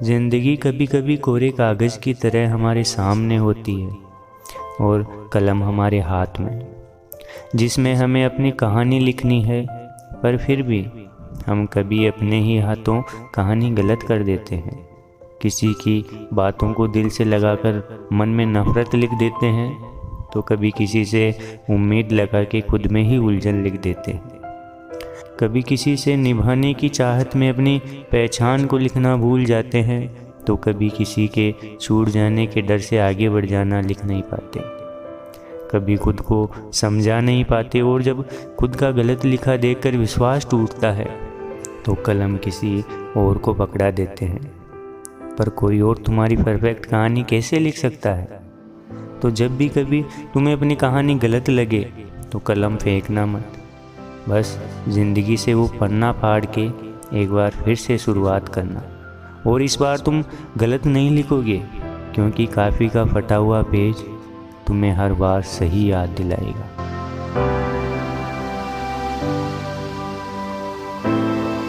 ज़िंदगी कभी कभी कोरे कागज़ की तरह हमारे सामने होती है और कलम हमारे हाथ में, जिसमें हमें अपनी कहानी लिखनी है। पर फिर भी हम कभी अपने ही हाथों कहानी गलत कर देते हैं। किसी की बातों को दिल से लगाकर मन में नफ़रत लिख देते हैं, तो कभी किसी से उम्मीद लगा के खुद में ही उलझन लिख देते हैं। कभी किसी से निभाने की चाहत में अपनी पहचान को लिखना भूल जाते हैं, तो कभी किसी के छूट जाने के डर से आगे बढ़ जाना लिख नहीं पाते। कभी खुद को समझा नहीं पाते और जब खुद का गलत लिखा देखकर विश्वास टूटता है, तो कलम किसी और को पकड़ा देते हैं। पर कोई और तुम्हारी परफेक्ट कहानी कैसे लिख सकता है? तो जब भी कभी तुम्हें अपनी कहानी गलत लगे, तो कलम फेंकना मत। बस ज़िंदगी से वो पन्ना फाड़ के एक बार फिर से शुरुआत करना। और इस बार तुम गलत नहीं लिखोगे, क्योंकि काफ़ी का फटा हुआ पेज तुम्हें हर बार सही याद दिलाएगा।